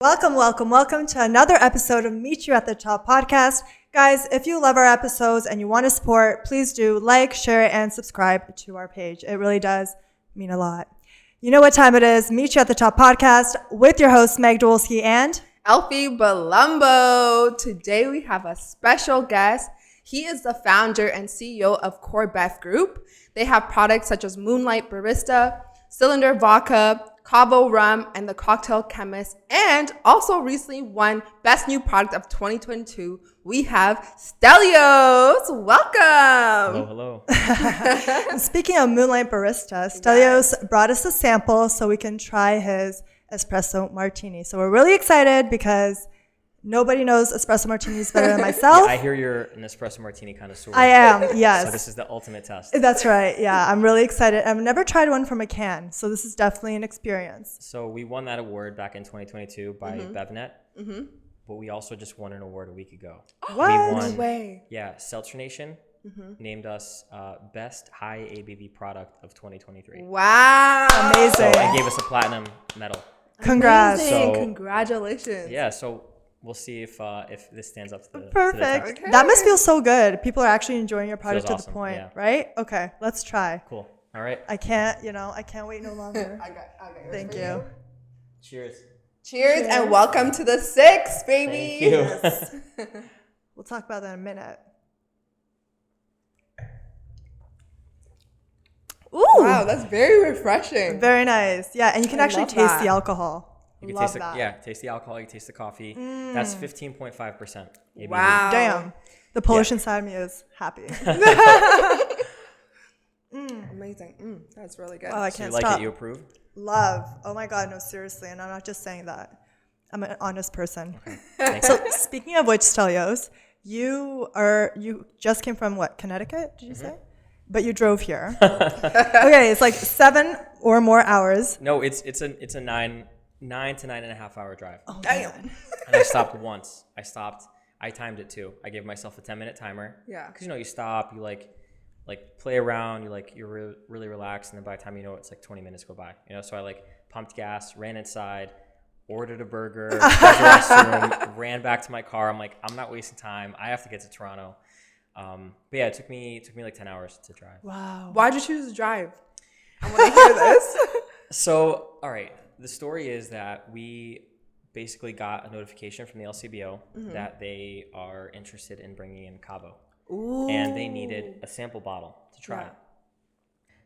Welcome to another episode of Meet You at the Top podcast. Guys, if you love our episodes and you want to support, please do like, share, and subscribe to our page. It really does mean a lot. You know what time it is. Meet You at the Top podcast with your hosts, Meg Dwolski and Alfie Balumbo. Today we have a special guest. He is the founder and CEO of CoreBev Group. They have products such as Moonlight Barista, Cylinder Vodka, Kavo Rum, and the Cocktail Chemist, and also recently won Best New Product of 2022. We have Stelios. Welcome. Hello. Speaking of Moonlight Barista, Stelios brought us a sample so we can try his espresso martini. So we're really excited because nobody knows espresso martinis better than myself. Yeah, I hear you're an espresso martini connoisseur. I am, yes. So this is the ultimate test. That's right. Yeah, I'm really excited. I've never tried one from a can, so this is definitely an experience. So we won that award back in 2022 by BevNet. Mm-hmm. But we also just won an award a week ago. What? We won, no way. Yeah, Seltzer Nation named us Best High ABV Product of 2023. Wow. Amazing. So and gave us a platinum medal. Congrats. Amazing. So- Congratulations. Yeah, so we'll see if this stands up to the Perfect. test. Okay. That must feel so good. People are actually enjoying your product Feels to the awesome, point, yeah. right? Okay, let's try. Cool. All right. I can't wait no longer. I got yours Thank for you. Cheers. Cheers and welcome to the six, baby. Thank you. We'll talk about that in a minute. Ooh, Wow, that's very refreshing. very nice. Yeah, and you can I actually love taste that. the alcohol. You can Love taste that. taste the alcohol, you can taste the coffee. That's 15.5% ABV. Wow. Damn. The Polish inside of me is happy. Amazing. That's really good. Oh, I So can't you like stop. it, you approve? Love. Oh my God, no, seriously. And I'm not just saying that. I'm an honest person. Thanks. So speaking of which, Stelios, you just came from what, Connecticut, did you say? But you drove here. Okay, it's like 7 or more hours. No, it's a 9 to 9.5 hour drive. Oh, Damn. man. And I stopped once. I timed it too. I gave myself a 10-minute timer. Yeah. Because you stop, you like play around, you're really relaxed, and then by the time you know it's like 20 minutes go by. So I pumped gas, ran inside, ordered a burger, went to the restroom, ran back to my car. I'm like, I'm not wasting time. I have to get to Toronto. But yeah, it took me like 10 hours to drive. Wow. Why'd you choose to drive? I want to hear this. So, all right. The story is that we basically got a notification from the LCBO that they are interested in bringing in Kavo. Ooh. And they needed a sample bottle to try. Yeah.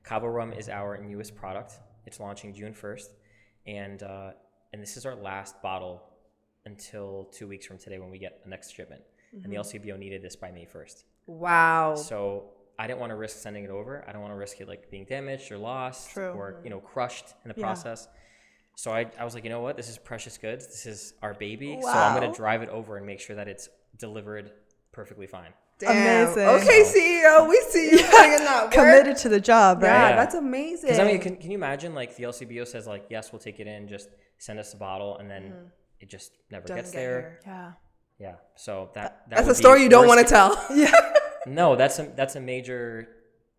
Kavo Rum is our newest product. It's launching June 1st. And this is our last bottle until 2 weeks from today when we get the next shipment. And the LCBO needed this by May 1st. Wow. So I didn't want to risk sending it over. I don't want to risk it being damaged or lost True. or crushed in the process. So I was like, you know what? This is precious goods. This is our baby. So I'm going to drive it over and make sure that it's delivered perfectly fine. Damn. Amazing. Okay, CEO, we see you putting in that work. Committed to the job, right? Yeah, Yeah. that's amazing. Because I mean, can you imagine the LCBO says yes, we'll take it in, just send us a bottle, and then it just never Doesn't gets get there. Yeah. Yeah. So that That's would a be story you don't want to worst- tell. Yeah. No, that's a major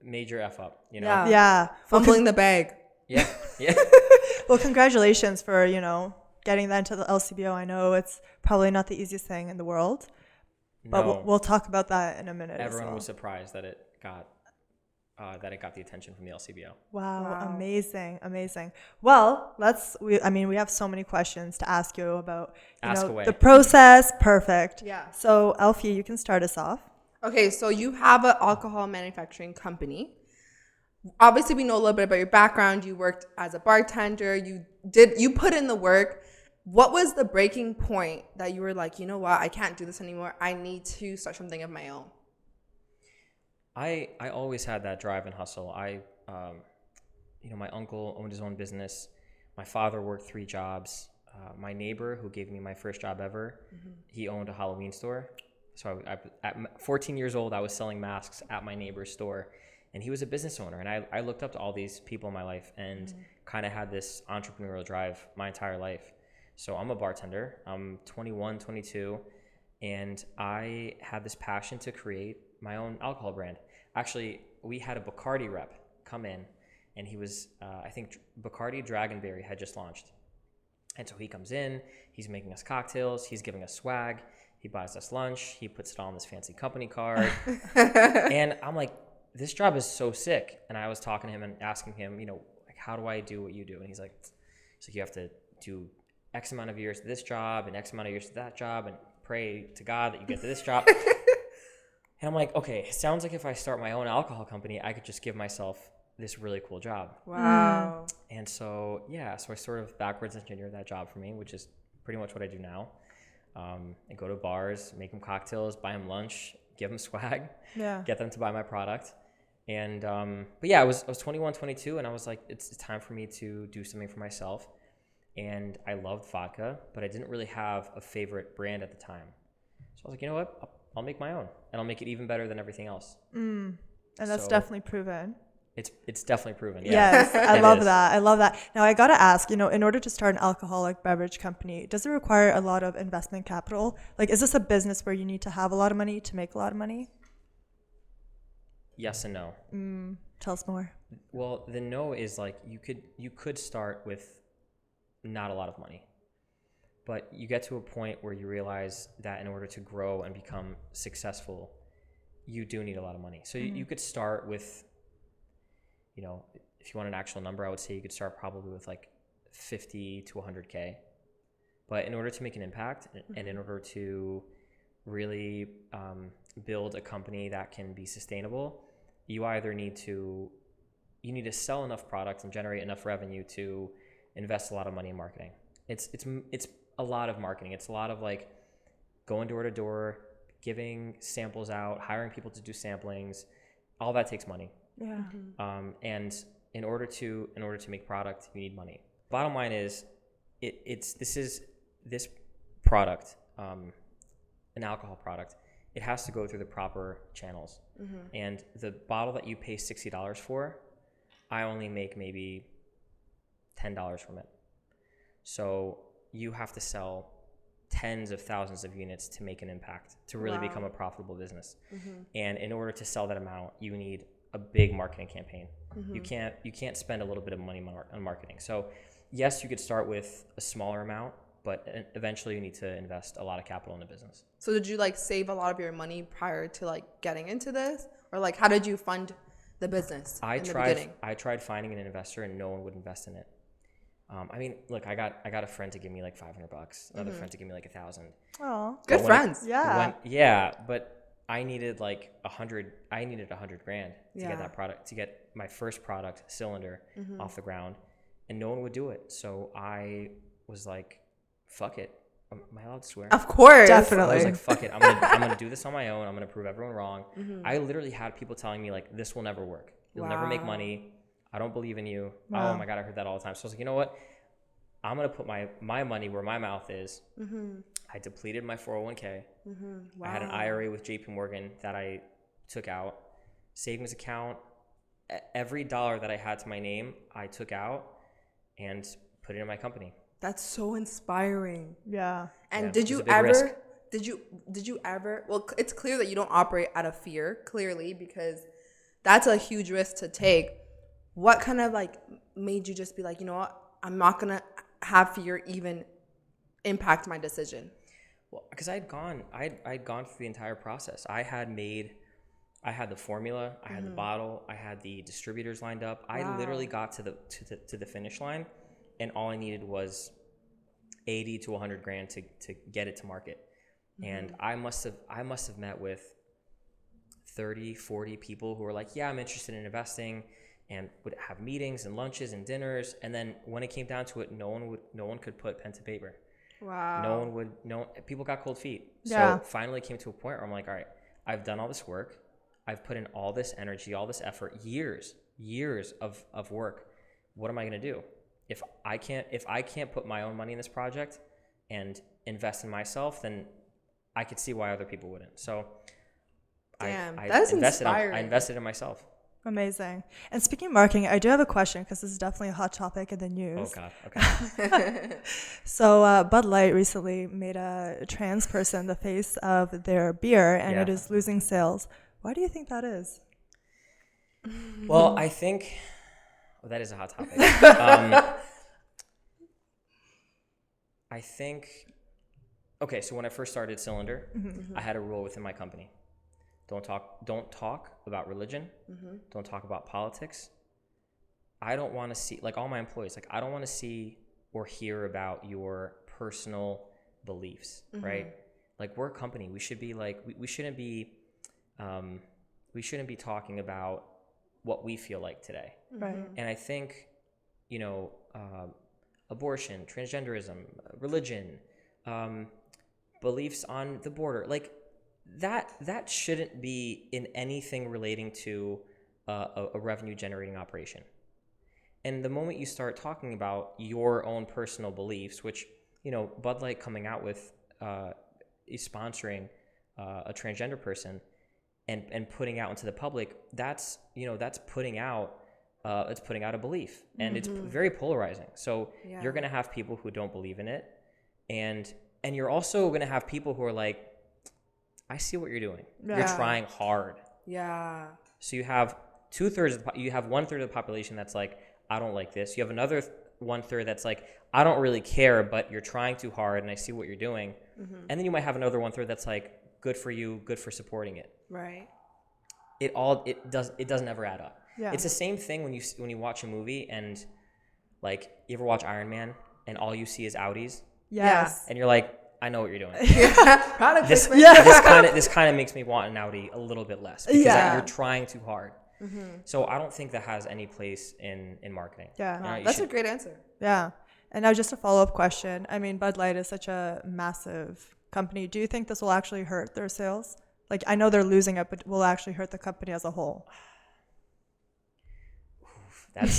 F up. Yeah. Yeah. Fumbling the bag. Yeah. Yeah. Well, congratulations for, getting that into the LCBO. I know it's probably not the easiest thing in the world, but No. we'll talk about that in a minute. as Everyone well. was surprised that it got the attention from the LCBO. Wow, amazing. Well, we have so many questions to ask you about Ask away. the process. Perfect. Yeah. So, Alfie, you can start us off. Okay, so you have an alcohol manufacturing company. Obviously, we know a little bit about your background. You worked as a bartender. You put in the work. What was the breaking point that you were like, you know what, I can't do this anymore. I need to start something of my own. I always had that drive and hustle. My uncle owned his own business. My father worked 3 jobs. My neighbor, who gave me my first job ever, he owned a Halloween store. So at 14 years old, I was selling masks at my neighbor's store, and he was a business owner. And I looked up to all these people in my life and kind of had this entrepreneurial drive my entire life. So I'm a bartender. I'm 21, 22, and I had this passion to create my own alcohol brand. Actually, we had a Bacardi rep come in, and he was, I think Bacardi Dragonberry had just launched. And so he comes in, he's making us cocktails, he's giving us swag, he buys us lunch, he puts it on this fancy company card. And I'm like, this job is so sick. And I was talking to him and asking him, like, how do I do what you do? And he's like, you have to do X amount of years to this job and X amount of years to that job and pray to God that you get to this job. And I'm like, okay, it sounds like if I start my own alcohol company, I could just give myself this really cool job. Wow. And so, so I sort of backwards engineered that job for me, which is pretty much what I do now. I go to bars, make them cocktails, buy them lunch, give them swag, get them to buy my product. And, but yeah, I was 21, 22, and I was like, it's time for me to do something for myself. And I loved vodka, but I didn't really have a favorite brand at the time. So I was like, you know what? I'll make my own, and I'll make it even better than everything else. And that's definitely proven. It's definitely proven. Yeah. Yes, I love that. I love that. Now I got to ask, in order to start an alcoholic beverage company, does it require a lot of investment capital? Like, is this a business where you need to have a lot of money to make a lot of money? Yes and no. Tell us more. Well, the no is like you could start with not a lot of money, but you get to a point where you realize that in order to grow and become successful, you do need a lot of money. So you could start with, if you want an actual number, I would say you could start probably with like 50 to 100K. But in order to make an impact and in order to really build a company that can be sustainable, you either need to sell enough product and generate enough revenue to invest a lot of money in marketing. It's a lot of marketing. It's a lot of like going door to door, giving samples out, hiring people to do samplings. All that takes money. Yeah. And in order to make product, you need money. Bottom line is, this product, an alcohol product, it has to go through the proper channels. And the bottle that you pay $60 for, I only make maybe $10 from it. So you have to sell tens of thousands of units to make an impact, to really become a profitable business. And in order to sell that amount, you need a big marketing campaign. You can't spend a little bit of money on marketing. So yes, you could start with a smaller amount, but eventually you need to invest a lot of capital in the business. So did you like save a lot of your money prior to like getting into this, or like how did you fund the business in the beginning? I tried finding an investor and no one would invest in it. I mean, look, I got a friend to give me like $500, another friend to give me like $1,000. Oh, good friends. But I needed like 100 grand to get that product, to get my first product, Cylinder, off the ground, and no one would do it. So I was like, fuck it. Am I allowed to swear? Of course. Definitely. I was like, fuck it. I'm gonna do this on my own. I'm gonna prove everyone wrong. I literally had people telling me like, this will never work. You'll never make money. I don't believe in you. Wow. Oh my God, I heard that all the time. So I was like, you know what? I'm going to put my money where my mouth is. I depleted my 401k. I had an IRA with JP Morgan that I took out. Savings account. Every dollar that I had to my name, I took out and put it in my company. That's so inspiring. Yeah. And did you ever, well, it's clear that you don't operate out of fear, clearly, because that's a huge risk to take. What kind of like made you just be like, you know what, I'm not going to have fear even impact my decision? Well, because I'd gone through the entire process. I had the formula, I had the bottle, I had the distributors lined up. Wow. I literally got to the finish line, and all I needed was 80 to 100 grand to get it to market. And I must have met with 30, 40 people who were like, yeah, I'm interested in investing, and would have meetings and lunches and dinners. And then when it came down to it, no one could put pen to paper. Wow. People got cold feet. Yeah. So finally came to a point where I'm like, all right, I've done all this work. I've put in all this energy, all this effort, years of work. What am I going to do? If I can't put my own money in this project and invest in myself, then I could see why other people wouldn't. So that's inspiring. I invested in myself. Amazing. And speaking of marketing, I do have a question because this is definitely a hot topic in the news. Oh, God. Okay. So Bud Light recently made a trans person the face of their beer, and it is losing sales. Why do you think that is? Well, I think that is a hot topic. I think, okay, so when I first started Cylinder, I had a rule within my company. Don't talk about religion. Don't talk about politics. I don't want to see, like all my employees, like I don't want to see or hear about your personal beliefs, right? Like we're a company. We should be like, we shouldn't be talking about what we feel like today. Right. And I think, you know, abortion, transgenderism, religion, beliefs on the border, like that shouldn't be in anything relating to a revenue generating operation. And the moment you start talking about your own personal beliefs, which, you know, Bud Light coming out with is sponsoring a transgender person and putting out into the public, that's putting out a belief, and it's very polarizing. So you're going to have people who don't believe in it, and you're also going to have people who are like, I see what you're doing. Yeah. You're trying hard. Yeah. So you have 2/3 you have 1/3 of the population that's like, I don't like this. You have another 1/3 that's like, I don't really care, but you're trying too hard and I see what you're doing. And then you might have another 1/3 that's like, good for you, good for supporting it. Right. It doesn't ever add up. Yeah. It's the same thing when you watch a movie and like, you ever watch Iron Man and all you see is Audis Yes. and you're like, I know what you're doing. Product This placement. kind of makes me want an Audi a little bit less because you're trying too hard. So I don't think that has any place in marketing. Yeah. You know, That's a great answer. Yeah. And now just a follow-up question. I mean, Bud Light is such a massive company. Do you think this will actually hurt their sales? Like, I know they're losing it, but will it actually hurt the company as a whole? That's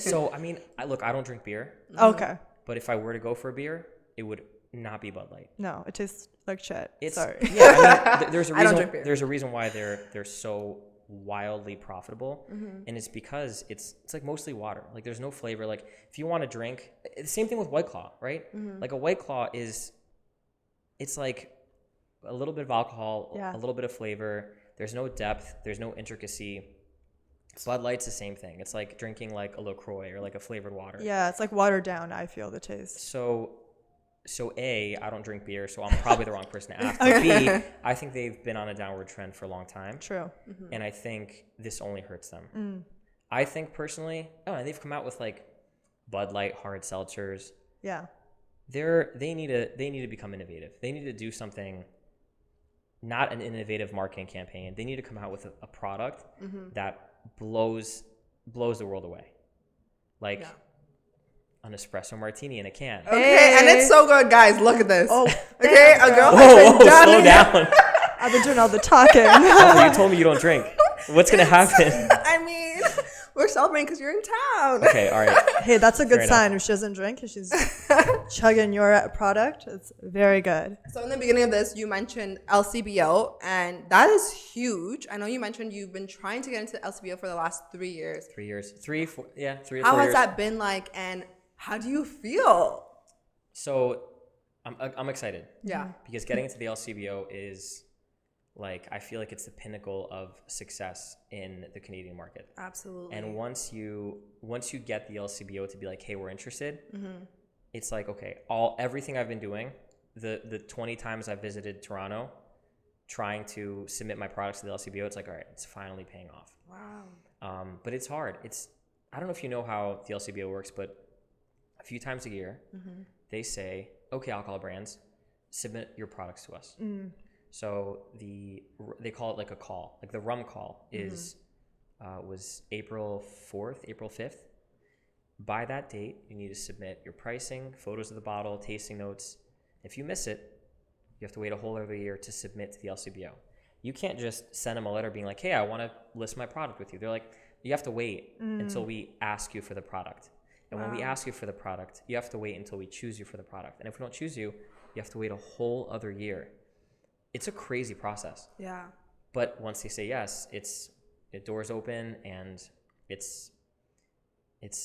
so. I mean, I don't drink beer. Okay. But if I were to go for a beer, it would not be Bud Light. No, it tastes like shit. It's, Sorry. Yeah, I mean, there's a I don't reason. drink beer. There's a reason why they're so wildly profitable, and it's because it's like mostly water. Like there's no flavor. Like if you want to drink, the same thing with White Claw, right? Like a White Claw it's like a little bit of alcohol, a little bit of flavor. There's no depth. There's no intricacy. Bud Light's the same thing. It's like drinking like a LaCroix or like a flavored water. Yeah, it's like watered down, I feel, the taste. So A, I don't drink beer, so I'm probably the wrong person to ask. But B, I think they've been on a downward trend for a long time. True. And I think this only hurts them. I think personally, and they've come out with like Bud Light hard seltzers. Yeah. They need to become innovative. They need to do something, not an innovative marketing campaign. They need to come out with a product that blows the world away. Like an espresso martini in a can. Okay, and it's so good, guys. Look at this. Oh, okay, a girl Whoa, has been done. slow down. I've been doing all the talking. Oh, you told me you don't drink. What's gonna happen? I mean, we're celebrating because you're in town. Okay, all right. Hey, that's a good Fair sign. enough. If she doesn't drink, if she's chugging your product, it's very good. So in the beginning of this, you mentioned LCBO, and that is huge. I know you mentioned you've been trying to get into LCBO for the last 3 years. 3 years. 3, 4, yeah, 3 or 4 How years. has that been like, and how do you feel? So I'm excited. Yeah. Because getting into the LCBO is like, I feel like it's the pinnacle of success in the Canadian market. Absolutely. And once you get the LCBO to be like, hey, we're interested, it's like, okay, everything I've been doing, the 20 times I've visited Toronto trying to submit my products to the LCBO, it's like, all right, it's finally paying off. Wow. But it's hard. I don't know if you know how the LCBO works, but a few times a year, they say, okay, alcohol brands, submit your products to us. So they call it like a call. Like the rum call was April 4th, April 5th. By that date, you need to submit your pricing, photos of the bottle, tasting notes. If you miss it, you have to wait a whole other year to submit to the LCBO. You can't just send them a letter being like, hey, I want to list my product with you. They're like, you have to wait until we ask you for the product. And when we ask you for the product, you have to wait until we choose you for the product. And if we don't choose you, you have to wait a whole other year. It's a crazy process. Yeah. But once they say yes, the doors open, and it's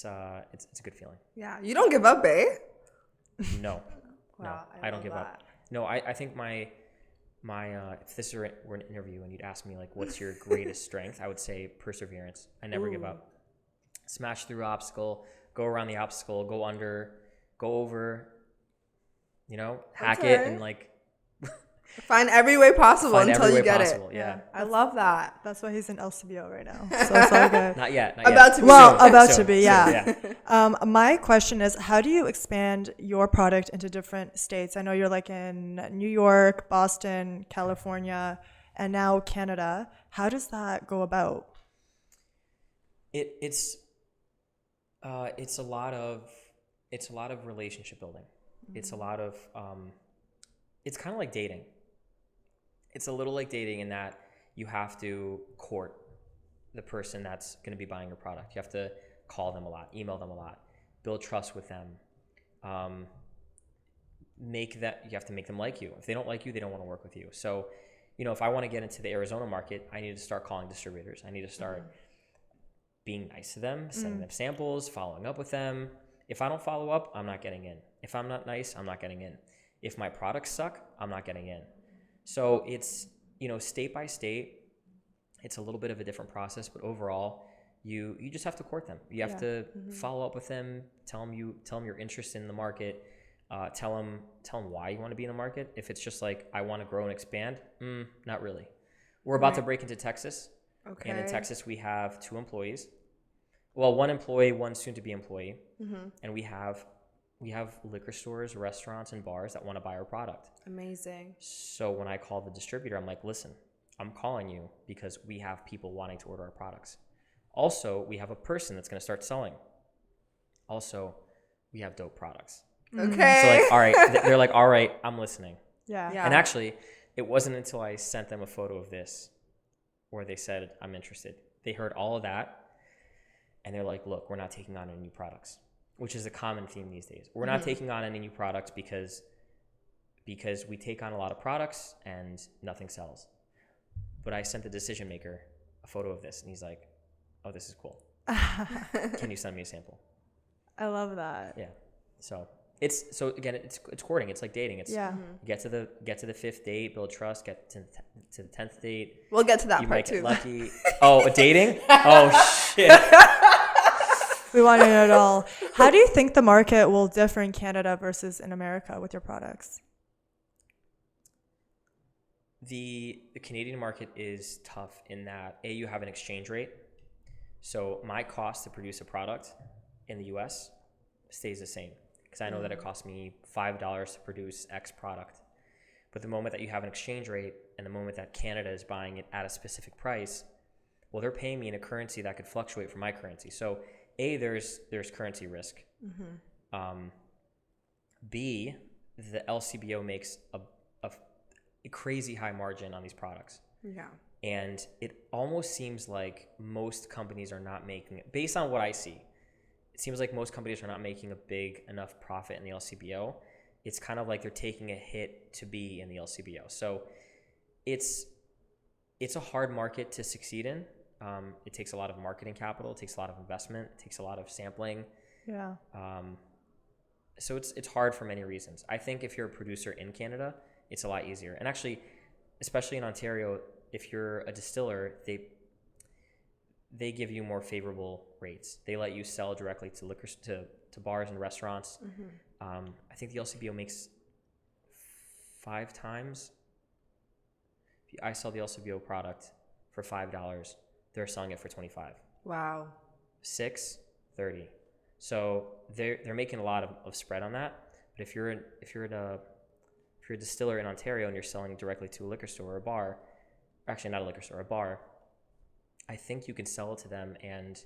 a good feeling. Yeah. You don't give up, eh? No. Wow, No, I don't give up. No, I think my if this were an interview and you'd ask me like, what's your greatest strength, I would say perseverance. I never give up. Smash through obstacle, go around the obstacle, go under, go over. hack Okay. it and like Find every way possible find until every way you get possible. it. Yeah. I love that. That's why he's in LCBO right now. So it's all good. Not yet. About to be. Well, Soon. about to Soon. be, Soon, yeah. My question is, how do you expand your product into different states? I know you're like in New York, Boston, California, and now Canada. How does that go about? It's a lot of relationship building. It's a lot of it's kind of like dating. It's a little like dating in that you have to court the person that's going to be buying your product. You have to call them a lot, email them a lot, build trust with them. You have to make them like you. If they don't like you, they don't want to work with you. So, if I want to get into the Arizona market, I need to start calling distributors. I need to start being nice to them, sending them samples, following up with them. If I don't follow up, I'm not getting in. If I'm not nice, I'm not getting in. If my products suck, I'm not getting in. So it's, state by state, it's a little bit of a different process, but overall, you just have to court them. You have to follow up with them, tell them you're interested in the market, tell them why you want to be in the market. If it's just like, I want to grow and expand, not really. We're about to break into Texas. Okay. And in Texas, we have 2 employees. Well, 1 employee, 1 soon-to-be employee. And we have liquor stores, restaurants, and bars that want to buy our product. Amazing. So when I call the distributor, I'm like, listen, I'm calling you because we have people wanting to order our products. Also, we have a person that's going to start selling. Also, we have dope products. Okay. So like, all right, they're like, all right, I'm listening. Yeah. And actually, it wasn't until I sent them a photo of this where they said, I'm interested. They heard all of that, and they're like, look, we're not taking on any new products, which is a common theme these days. We're not taking on any new products because we take on a lot of products and nothing sells. But I sent the decision maker a photo of this, and he's like, oh, this is cool. Can you send me a sample? I love that. Yeah. So it's courting. It's like dating. It's get to the 5th date, build trust, get to the 10th date. We'll get to that you part might too. get lucky. Oh, dating? Oh shit. We want to know it all. How do you think the market will differ in Canada versus in America with your products? The Canadian market is tough in that you have an exchange rate. So my cost to produce a product in the US stays the same because I know that it costs me $5 to produce X product. But the moment that you have an exchange rate and the moment that Canada is buying it at a specific price, well, they're paying me in a currency that could fluctuate from my currency. So there's currency risk. B, the LCBO makes a crazy high margin on these products. Yeah. And it almost seems like most companies are not making it. Based on what I see, it seems like most companies are not making a big enough profit in the LCBO. It's kind of like they're taking a hit to be in the LCBO. So it's a hard market to succeed in. It takes a lot of marketing capital. It takes a lot of investment. It takes a lot of sampling. Yeah. So it's hard for many reasons. I think if you're a producer in Canada, it's a lot easier. And actually, especially in Ontario, if you're a distiller, they give you more favorable rates. They let you sell directly to liquor to bars and restaurants. I think the LCBO makes 5 times. If I sell the LCBO product for $5, they're selling it for $25. Wow. 6, 30. So they're making a lot of spread on that. But if you're a distiller in Ontario and you're selling directly to a liquor store or a bar, actually not a liquor store, a bar, I think you can sell it to them, and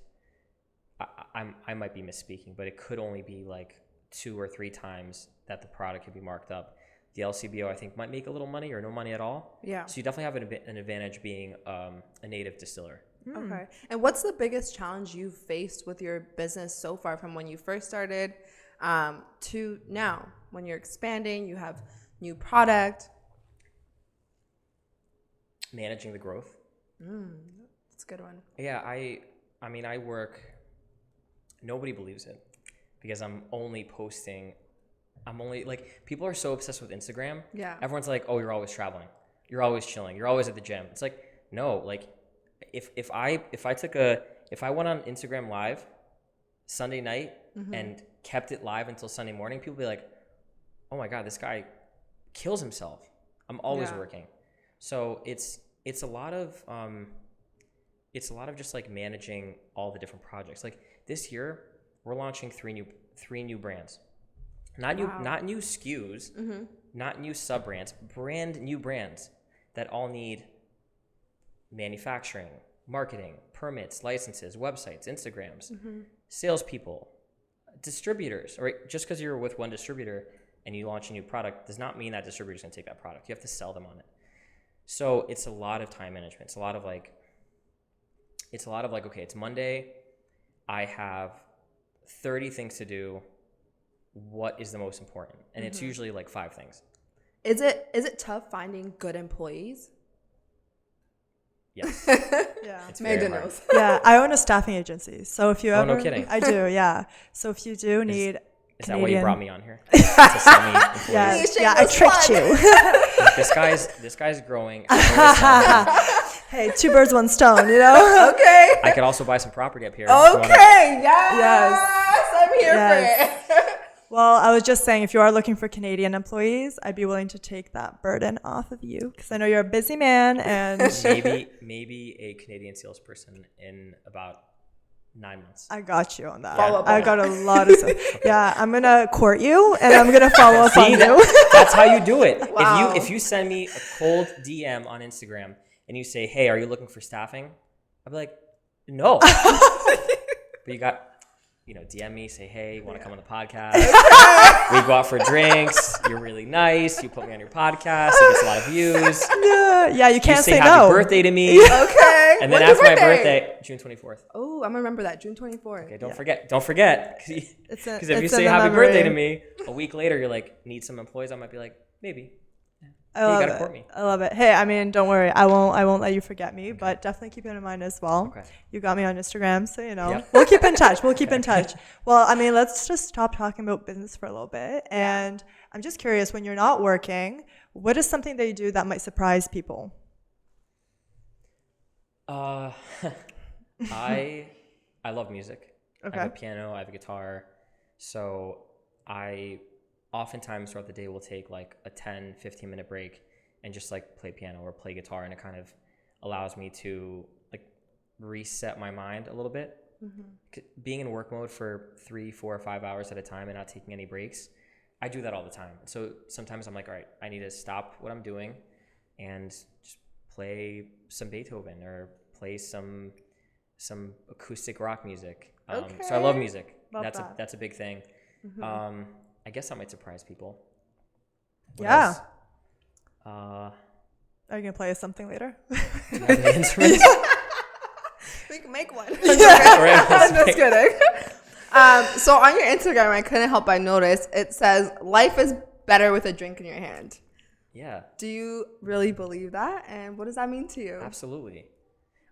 I might be misspeaking, but it could only be like 2 or 3 times that the product could be marked up. The LCBO, I think, might make a little money or no money at all. Yeah. So you definitely have an advantage being a native distiller. Okay. And what's the biggest challenge you've faced with your business so far, from when you first started to now, when you're expanding, you have new product? Managing the growth. That's a good one. Yeah, I mean, I work, nobody believes it because I'm only like, people are so obsessed with Instagram. Yeah. Everyone's like, oh, you're always traveling. You're always chilling. You're always at the gym. It's like, no, like if I went on Instagram Live Sunday night and kept it live until Sunday morning, people would be like, oh my God, this guy kills himself. I'm always working. So it's a lot of just like managing all the different projects. Like this year, we're launching three new brands. Not new SKUs, not new sub brands, brand new brands that all need manufacturing, marketing, permits, licenses, websites, Instagrams, salespeople, distributors. Right? Just because you're with one distributor and you launch a new product does not mean that distributor's gonna take that product. You have to sell them on it. So it's a lot of time management. It's a lot of like, okay, it's Monday. I have 30 things to do. What is the most important? And it's usually like 5 things. Is it tough finding good employees? Yes. Yeah. It's very hard. knows. Yeah, I own a staffing agency. So if you ever... no kidding. I do, yeah. So if you do need Is that why you brought me on here? To sell me employees? Yeah, I tricked you. This guy's growing. Hey, 2 birds, 1 stone, you know? Okay. I could also buy some property up here. Okay. Yes. I'm here for it. Well, I was just saying, if you are looking for Canadian employees, I'd be willing to take that burden off of you because I know you're a busy man and maybe a Canadian salesperson in about 9 months. I got you on that. I got a lot of stuff. Yeah, I'm gonna court you and I'm gonna follow up on you. That's how you do it. Wow. If you send me a cold DM on Instagram and you say, "Hey, are you looking for staffing?" I'll be like, "No." But you got, DM me, say, "Hey, you want to come on the podcast?" We go out for drinks. You're really nice. You put me on your podcast. It gets a lot of views. Yeah, you can't you say say happy no. birthday to me. Okay. And then after my birthday, June 24th. Oh, I'm gonna remember that. June 24th. Okay, don't forget. Because if you say in the happy memory. birthday to me, a week later you're like, need some employees, I might be like, maybe. I you love gotta it. court me. I love it. Hey, I mean, don't worry. I won't let you forget me, but definitely keep it in mind as well. Okay. You got me on Instagram, so Yep. we'll keep in touch. We'll keep in touch. Well, I mean, let's just stop talking about business for a little bit. And I'm just curious, when you're not working, what is something that you do that might surprise people? I love music. Okay. I have a piano, I have a guitar. So I oftentimes throughout the day will take like a 10-15 minute break and just like play piano or play guitar, and it kind of allows me to like reset my mind a little bit. Being in work mode for 3, 4, or 5 hours at a time and not taking any breaks, I do that all the time. So sometimes I'm like, all right, I need to stop what I'm doing and just play some Beethoven or play some acoustic rock music. So I love music. That's a big thing. I guess that might surprise people. What else? Are you gonna play us something later? Do you have any instruments? We can make one. Right, I'm just kidding. So on your Instagram, I couldn't help but notice it says life is better with a drink in your hand. Yeah. Do you really believe that? And what does that mean to you? Absolutely.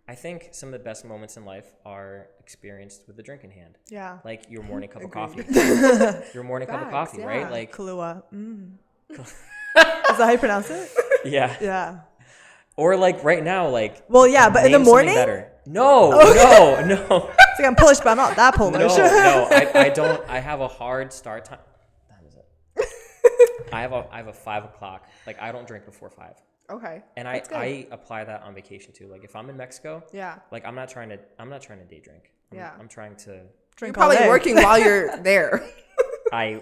I think some of the best moments in life are experienced with a drink in hand. Yeah. Like your morning cup of coffee. Facts, Your morning cup of coffee, right? yeah. Like Kahlua. Is that how you pronounce it? yeah. Yeah. Or like right now, like Well, yeah, but in the name something morning? better. No. It's like I'm Polish, but I'm not that Polish. No, I don't. I have a hard start time. That is it. I have a 5 o'clock. Like I don't drink before 5. Okay. And I apply that on vacation too. Like if I'm in Mexico, Yeah. like I'm not trying to day drink. I'm trying to Drink You're all probably day. working while you're there. I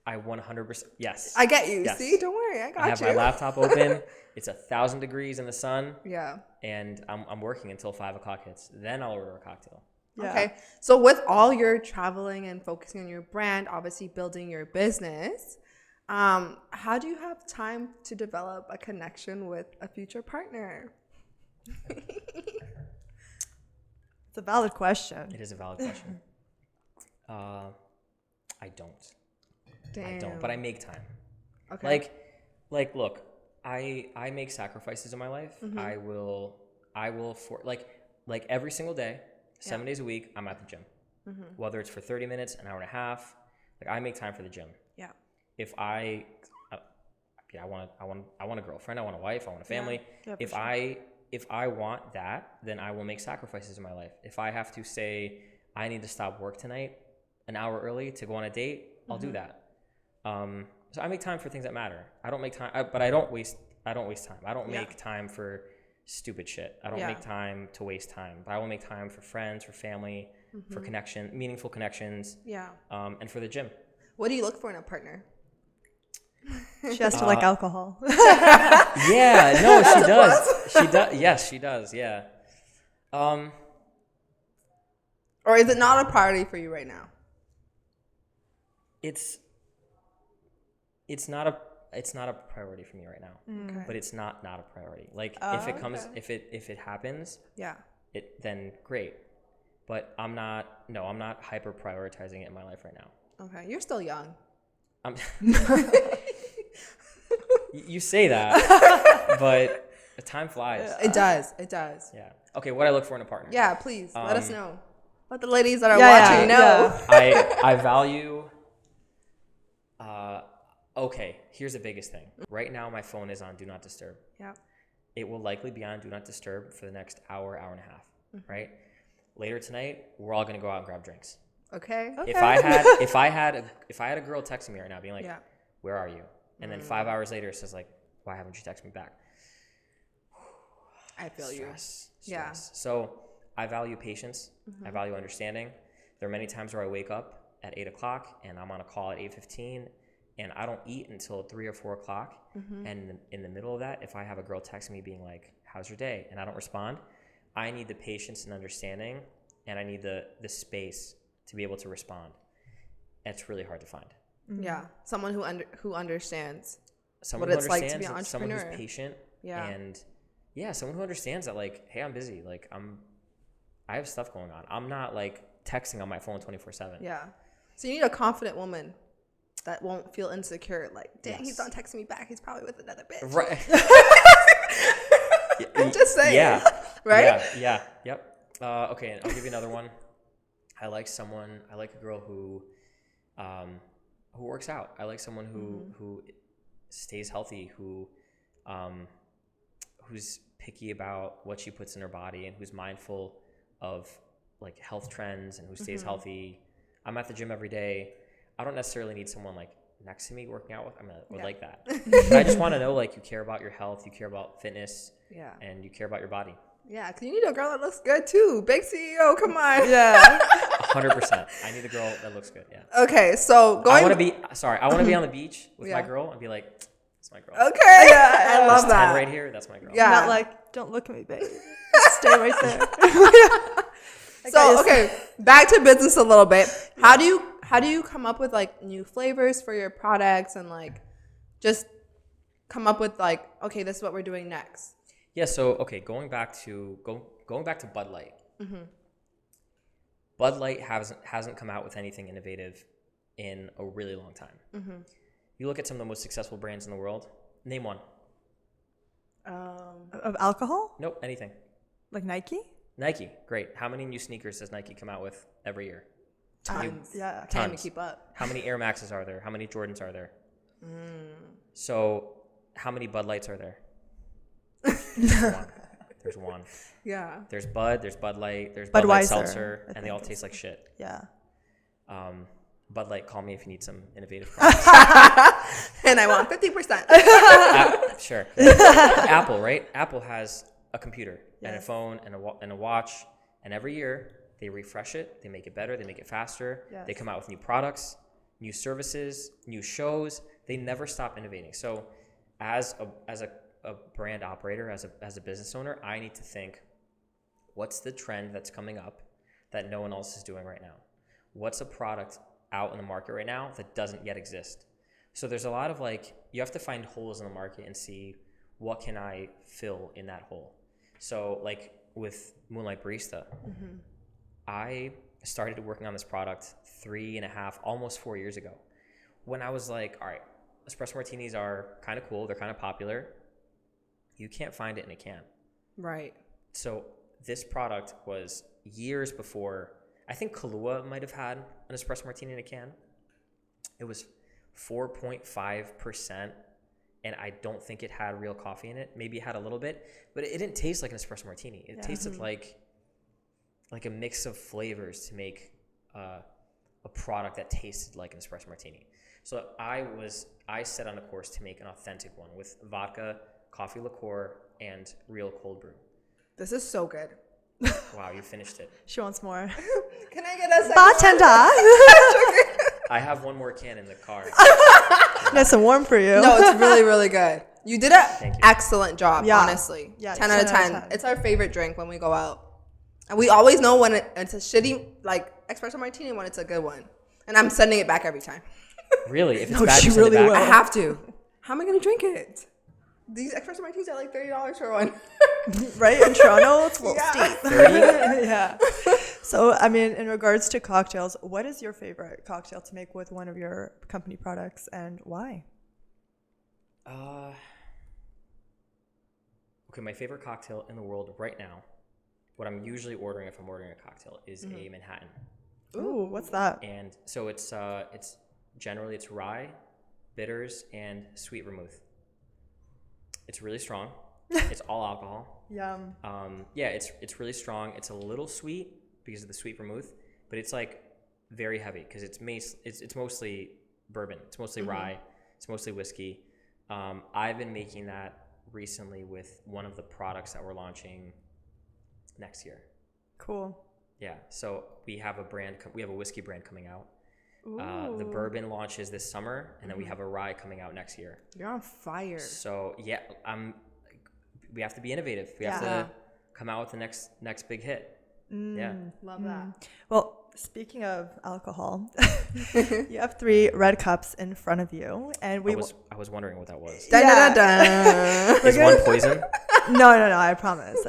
100%. Yes. I get you. Yes. See, don't worry. I got you. I have my laptop open. It's 1,000 degrees in the sun. Yeah. And I'm working until 5 o'clock hits. Then I'll order a cocktail. Yeah. Okay. So with all your traveling and focusing on your brand, obviously building your business, how do you have time to develop a connection with a future partner? It's a valid question. It is a valid question. I don't. Damn. I don't. But I make time. Okay. Like, look, I make sacrifices in my life. I will for like every single day, 7 days a week, I'm at the gym. Whether it's for 30 minutes, an hour and a half, like I make time for the gym. Yeah. If I want a girlfriend, I want a wife, I want a family. Yeah, If I want that, then I will make sacrifices in my life. If I have to say I need to stop work tonight an hour early to go on a date, I'll do that. So I make time for things that matter. I don't make time, but I don't waste time. I don't make time for stupid shit. I don't make time to waste time, but I will make time for friends, for family, for meaningful connections. Yeah. And for the gym. What do you look for in a partner? She has to like alcohol. Yeah, no, she does. She does. Yes, she does. Yeah. Or is it not a priority for you right now? It's not a priority for me right now. Okay. But it's not a priority. Like if it comes, if it happens, then great. But I'm not hyper prioritizing it in my life right now. Okay, you're still young. You say that, but the time flies. It does. Yeah. Okay, what I look for in a partner. Yeah, please let us know. Let the ladies that are watching know. Yeah. I value. Okay, here's the biggest thing. Right now, my phone is on Do Not Disturb. Yeah. It will likely be on Do Not Disturb for the next hour and a half. Right. Later tonight, we're all gonna go out and grab drinks. Okay. If I had a girl texting me right now, being like, "Where are you?" and then 5 hours later it says like, "Why haven't you texted me back?" I feel Stress. Yeah. So I value patience. I value understanding. There are many times where I wake up at 8 o'clock and I'm on a call at 8:15, and I don't eat until 3 or 4 o'clock. And in the middle of that, if I have a girl texting me being like, "How's your day?" and I don't respond, I need the patience and understanding, and I need the space to be able to respond. It's really hard to find. Yeah, someone who understands someone what who it's understands, like to be an entrepreneur. someone who's patient, and someone who understands that like, hey, I'm busy. Like I have stuff going on. I'm not like texting on my phone 24/7. Yeah. So you need a confident woman that won't feel insecure. Like, dang, he's not texting me back. He's probably with another bitch. Right. I'm just saying. Yeah. Right? Yeah. Yep. Okay, I'll give you another one. I like a girl who works out. I like someone who stays healthy, who's picky about what she puts in her body, and who's mindful of like health trends, and who stays healthy. I'm at the gym every day. I don't necessarily need someone like next to me working out with. I would like that. But I just want to know like you care about your health, you care about fitness, and you care about your body. Yeah, because you need a girl that looks good too. Big CEO, come on. Yeah. 100%. I need a girl that looks good. Yeah. Okay, so I want to be on the beach with my girl and be like, "That's my girl." Okay, yeah, I love that. 10 right here. That's my girl. Yeah. Not like, "Don't look at me, babe. Stay right there." So okay, back to business a little bit. How do you come up with like new flavors for your products, and like just come up with like, okay, this is what we're doing next? Yeah. So okay, going back to Bud Light. Bud Light hasn't come out with anything innovative in a really long time. You look at some of the most successful brands in the world. Name one. Of alcohol? Nope. Anything. Like Nike? Nike. Great. How many new sneakers does Nike come out with every year? Tons. Yeah. Can't even keep up. How many Air Maxes are there? How many Jordans are there? So how many Bud Lights are there? There's one. Yeah. There's Bud Light, there's Bud Light Seltzer, and they all taste like shit. Yeah. Bud Light, call me if you need some innovative products. And I want 50%. Sure. Apple, right? Apple has a computer and a phone and a watch, and every year they refresh it, they make it better, they make it faster. Yes. They come out with new products, new services, new shows. They never stop innovating. So as a brand operator, as a business owner, I need to think, what's the trend that's coming up that no one else is doing right now? What's a product out in the market right now that doesn't yet exist? So there's a lot of like, you have to find holes in the market and see, what can I fill in that hole? So like with Moonlight Barista, I started working on this product 3.5, almost 4 years ago, when I was like, all right, espresso martinis are kind of cool, they're kind of popular. You can't find it in a can. Right. So this product was years before. I think Kahlua might have had an espresso martini in a can. It was 4.5%, and I don't think it had real coffee in it. Maybe it had a little bit, but it didn't taste like an espresso martini. It tasted like a mix of flavors to make a product that tasted like an espresso martini. So I set on a course to make an authentic one with vodka, coffee liqueur, and real cold brew. This is so good. Wow, you finished it. She wants more. Can I get a second Bartender. I have one more can in the car. Nice and warm for you. No, it's really, really good. You did an Thank you. excellent job, Yeah. honestly. Yeah, 10 out of 10. 10. It's our favorite drink when we go out. And we always know when it's a shitty, like, espresso martini when it's a good one. And I'm sending it back every time. Really? If it's No, bad, she you send really it will. back? I have to. How am I going to drink it? These espresso martinis are like $30 for one. Right? In Toronto, it's a little Yeah. steep. 30? Yeah. So, I mean, in regards to cocktails, what is your favorite cocktail to make with one of your company products and why? Okay, my favorite cocktail in the world right now, what I'm usually ordering if I'm ordering a cocktail, is a Manhattan. Ooh, what's that? And so it's generally it's rye, bitters, and sweet vermouth. It's really strong. It's all alcohol. Yum. Yeah, it's really strong. It's a little sweet because of the sweet vermouth, but it's like very heavy because it's mostly bourbon. It's mostly rye. It's mostly whiskey. I've been making that recently with one of the products that we're launching next year. Cool. Yeah, so we have a whiskey brand coming out. The Ooh. bourbon launches this summer, and then we have a rye coming out next year. You're on fire. So yeah, we have to be innovative. We have to come out with the next big hit. Yeah. Love that. Well, speaking of alcohol, you have 3 red cups in front of you, and I was wondering what that was. Dun, Yeah. dun, dun, dun. Is one poison? No, I promise.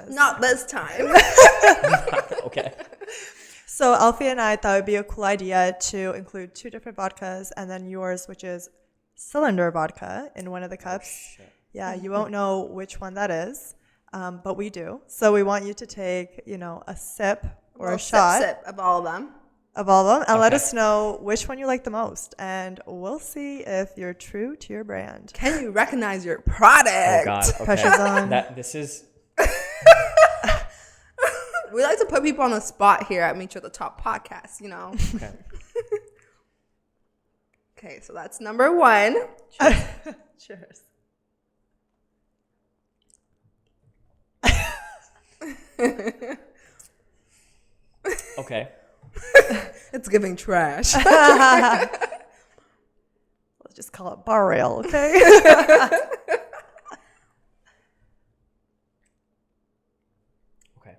Not this time. Okay. So Alfie and I thought it would be a cool idea to include 2 different vodkas, and then yours, which is Cylinder Vodka, in one of the cups. Shit. Yeah, you won't know which one that is, but we do. So we want you to take, a sip or a shot Sip of all of them. of all of them, and let Okay. us know which one you like the most, and we'll see if you're true to your brand. Can you recognize your product? Oh God. Okay. Pressure's on. This is We like to put people on the spot here at Meet You at the Top podcast, okay. Okay, so that's number 1. Cheers. Okay. It's giving trash. Let's just call it bar rail, okay? Okay.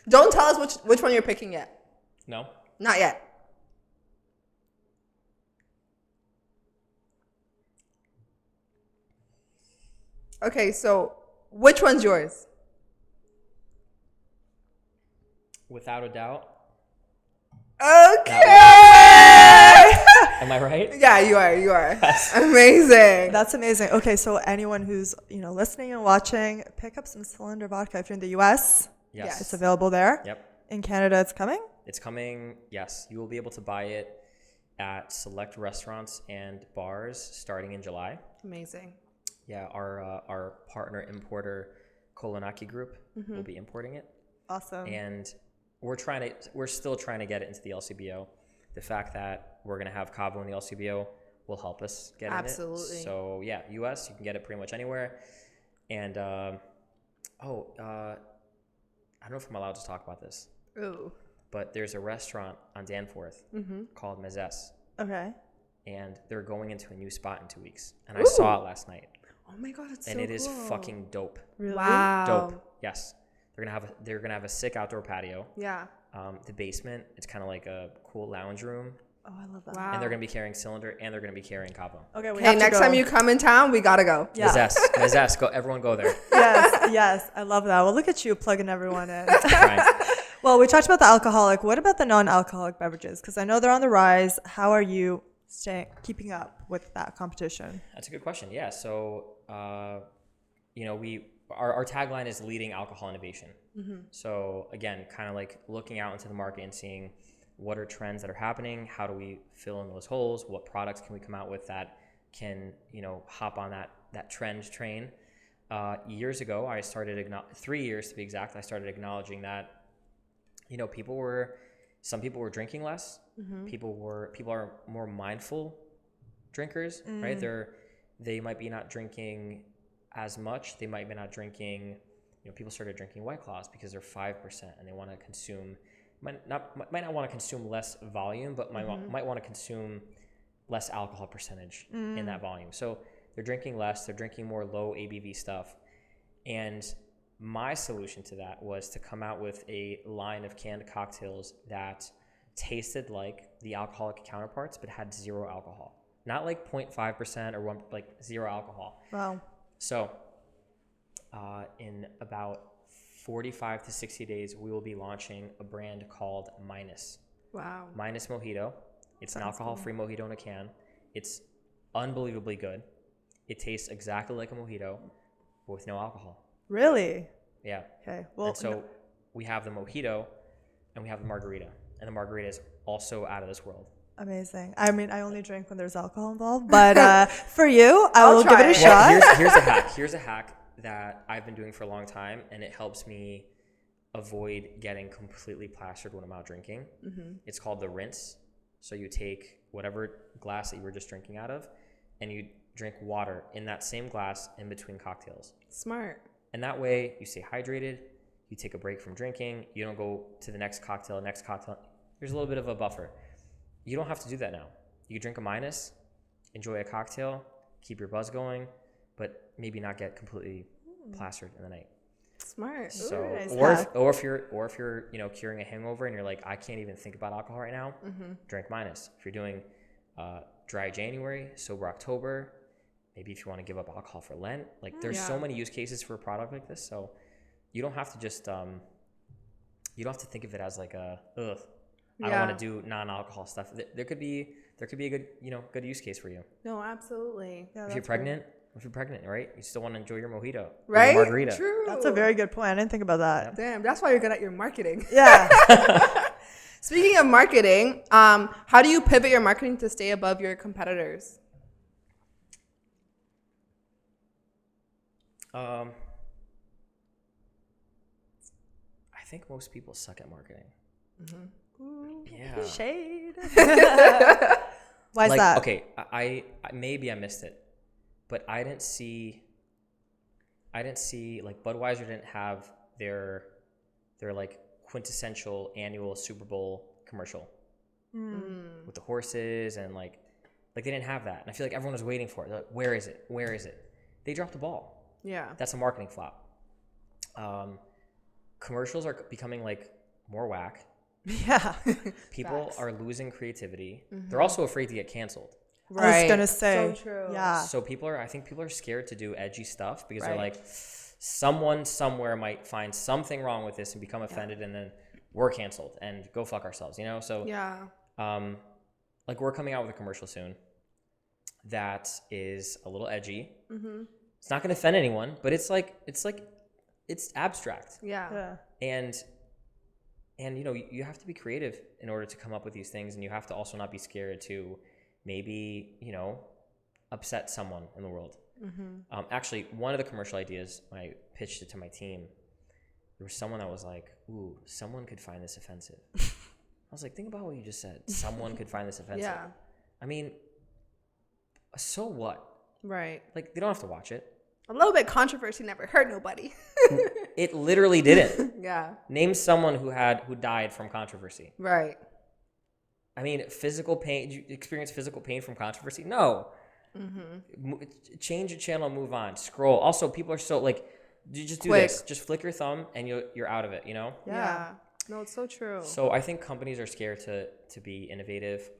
Don't tell us which one you're picking yet. No. Not yet. Okay, so which one's yours? Without a doubt. Okay. Am I right? Yeah, you are. Amazing. That's amazing. Okay, so anyone who's listening and watching, pick up some Cylinder Vodka. If you're in the U.S., Yes. it's available there. Yep. In Canada, it's coming. It's coming. Yes, you will be able to buy it at select restaurants and bars starting in July. Amazing. Yeah, our partner importer Kolonaki Group will be importing it, Awesome. and we're still trying to get it into the LCBO. The fact that we're gonna have Kavo in the LCBO will help us get Absolutely. in it. So yeah, US you can get it pretty much anywhere, and I don't know if I'm allowed to talk about this, Ooh. but there's a restaurant on Danforth called Mezes, Okay. and they're going into a new spot in 2 weeks, and I saw it last night, Oh my God, it's and so it is cool. fucking dope. Really? Wow. Dope. Yes. They're gonna have a sick outdoor patio. Yeah. The basement, it's kind of like a cool lounge room, Oh, I love that. Wow. and they're gonna be carrying Cylinder, and they're gonna be carrying Kavo. Okay, we Okay, have to next go. time you come in town, we gotta go. Yeah. Mezes, go! Everyone go there. Yes, I love that. Well, look at you plugging everyone in. Trying. Well, we talked about the alcoholic. What about the non-alcoholic beverages? Because I know they're on the rise. How are you keeping up with that competition? That's a good question. Yeah. So, our tagline is leading alcohol innovation. So again, kind of like looking out into the market and seeing what are trends that are happening. How do we fill in those holes? What products can we come out with that can, hop on that trend train? Years ago, I started 3 years to be exact. I started acknowledging that, some people were drinking less, People are more mindful drinkers, right? They might be not drinking as much. They might be not drinking. People started drinking White Claws because they're 5%, and they want to consume. Might not want to consume less volume, but might want to consume less alcohol percentage in that volume. So they're drinking less. They're drinking more low ABV stuff, and my solution to that was to come out with a line of canned cocktails that tasted like the alcoholic counterparts, but had zero alcohol. Not like 0.5% or like zero alcohol. Wow. So in about 45 to 60 days, we will be launching a brand called Minus. Wow. Minus Mojito. It's an alcohol-free mojito in a can. It's unbelievably good. It tastes exactly like a mojito, but with no alcohol. Really? Yeah. Okay. Well, and so we have the mojito and we have the margarita. And the margarita is also out of this world. Amazing. I mean, I only drink when there's alcohol involved, but for you, I will give it a shot. Here's a hack. Here's a hack that I've been doing for a long time, and it helps me avoid getting completely plastered when I'm out drinking. It's called the rinse. So you take whatever glass that you were just drinking out of, and you drink water in that same glass in between cocktails. Smart. And that way you stay hydrated, you take a break from drinking, you don't go to the next cocktail. There's a little bit of a buffer. You don't have to do that now. You drink a Minus, enjoy a cocktail, keep your buzz going, but maybe not get completely plastered in the night. Smart. So, Ooh, nice or if you're curing a hangover and you're like, I can't even think about alcohol right now, drink Minus. If you're doing dry January, sober October, maybe if you want to give up alcohol for Lent, like there's so many use cases for a product like this. So you don't have to just you don't have to think of it as like I don't want to do non-alcohol stuff. There could be a good good use case for you. No, absolutely. Yeah, if you're pregnant, right? You still want to enjoy your mojito, right? Your margarita. True. That's a very good point. I didn't think about that. Damn, that's why you're good at your marketing. Yeah. Speaking of marketing, how do you pivot your marketing to stay above your competitors? I think most people suck at marketing. Yeah. Shade. Why is like, that? Okay, I maybe I missed it, but I didn't see like Budweiser didn't have their like quintessential annual Super Bowl commercial with the horses and like they didn't have that. And I feel like everyone was waiting for it. They're like, where is it? Where is it? They dropped the ball. Yeah. That's a marketing flop. Commercials are becoming like more whack. Yeah. People Facts. are losing creativity. They're also afraid to get canceled. Right. I was gonna say. So true. Yeah. So I think people are scared to do edgy stuff because they're like, someone somewhere might find something wrong with this and become offended, and then we're canceled and go fuck ourselves, So like we're coming out with a commercial soon that is a little edgy. It's not gonna offend anyone, but it's abstract. Yeah. And you have to be creative in order to come up with these things, and you have to also not be scared to maybe upset someone in the world. Actually, one of the commercial ideas, when I pitched it to my team, there was someone that was like, ooh, someone could find this offensive. I was like, think about what you just said. Someone could find this offensive. Yeah. I mean, so what? Right. Like, they don't have to watch it. A little bit controversy never hurt nobody. It literally didn't. Yeah. Name someone who died from controversy. Right. I mean, physical pain. Did you experience physical pain from controversy? No. Change your channel, move on, scroll. Also, people are so like, you just do this. Just flick your thumb and you're out of it, Yeah. No, it's so true. So I think companies are scared to be innovative.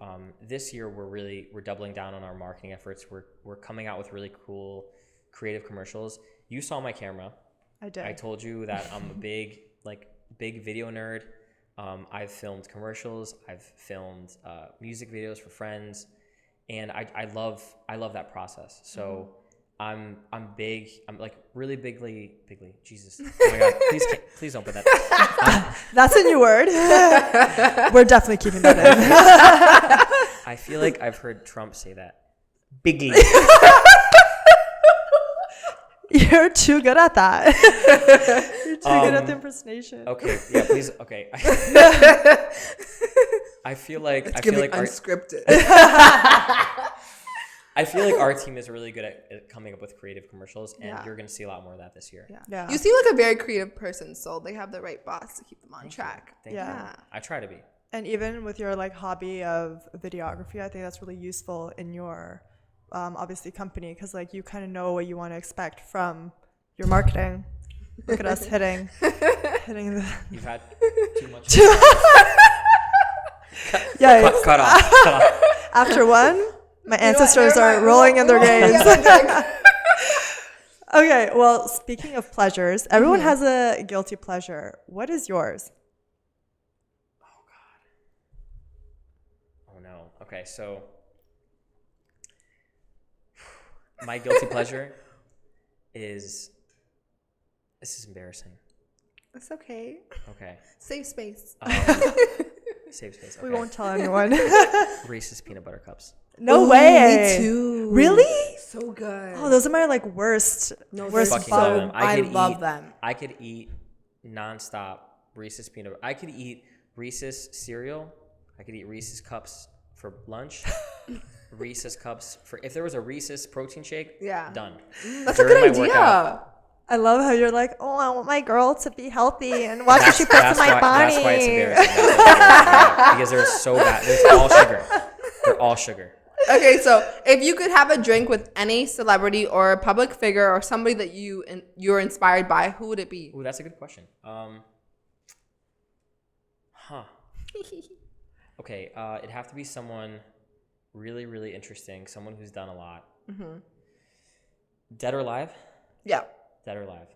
This year we're doubling down on our marketing efforts. We're coming out with really cool creative commercials. You saw my camera. I did. I told you that I'm a big video nerd. I've filmed commercials. I've filmed music videos for friends, and I love that process. So I'm big. I'm like really bigly. Jesus, oh my God! Please don't put that. That's a new word. We're definitely keeping that in. I feel like I've heard Trump say that. Bigly. You're too good at that. You're too good at the impersonation. Okay. Yeah. Please. Okay. I feel like unscripted. I feel like our team is really good at coming up with creative commercials, and you're going to see a lot more of that this year. Yeah. You seem like a very creative person, so they have the right boss to keep them on track. Thank you. I try to be. And even with your like hobby of videography, I think that's really useful in your obviously company, because like you kind of know what you want to expect from your marketing. Look at us hitting the. You've had too much. Yeah. Cut off. After one, my ancestors are rolling in their graves. Okay, well, speaking of pleasures, everyone has a guilty pleasure. What is yours? Oh no. Okay, so my guilty pleasure is. This is embarrassing. It's okay. Okay. Safe space. Safe space. We Okay. won't tell anyone. Reese's peanut butter cups. No way. Me too. Really? So good. Oh, those are my like worst. No, worst Fucking follow. love them. I love them. I could eat nonstop Reese's peanut. I could eat Reese's cereal. I could eat Reese's cups for lunch. Reese's cups for if there was a Reese's protein shake. Yeah. Done. That's a good idea. Workout. I love how you're like, oh, I want my girl to be healthy and watch what she puts in my body. That's why it's embarrassing. Because they're so bad. They're all sugar. They're all sugar. Okay, so if you could have a drink with any celebrity or a public figure or somebody that you're inspired by, who would it be? Ooh, that's a good question. Okay, it'd have to be someone really, really interesting. Someone who's done a lot. Mm-hmm. Dead or alive? Yeah. Dead or alive?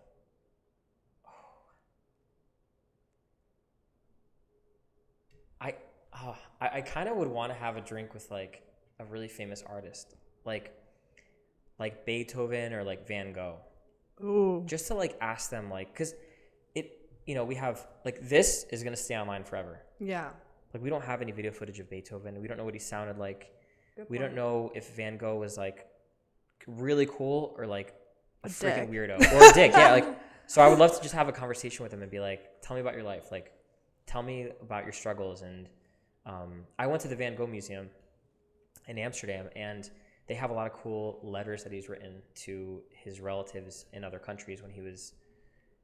I kind of would want to have a drink with like a really famous artist, like Beethoven or like Van Gogh. Ooh. Just to like ask them, like, because we have like this is gonna stay online forever. Yeah. Like we don't have any video footage of Beethoven. We don't know what he sounded like. We don't know if Van Gogh was like really cool or like a freaking weirdo or a dick. Yeah, like so I would love to just have a conversation with him and be like, tell me about your life, like tell me about your struggles. And I went to the Van Gogh Museum in Amsterdam, and they have a lot of cool letters that he's written to his relatives in other countries when he was,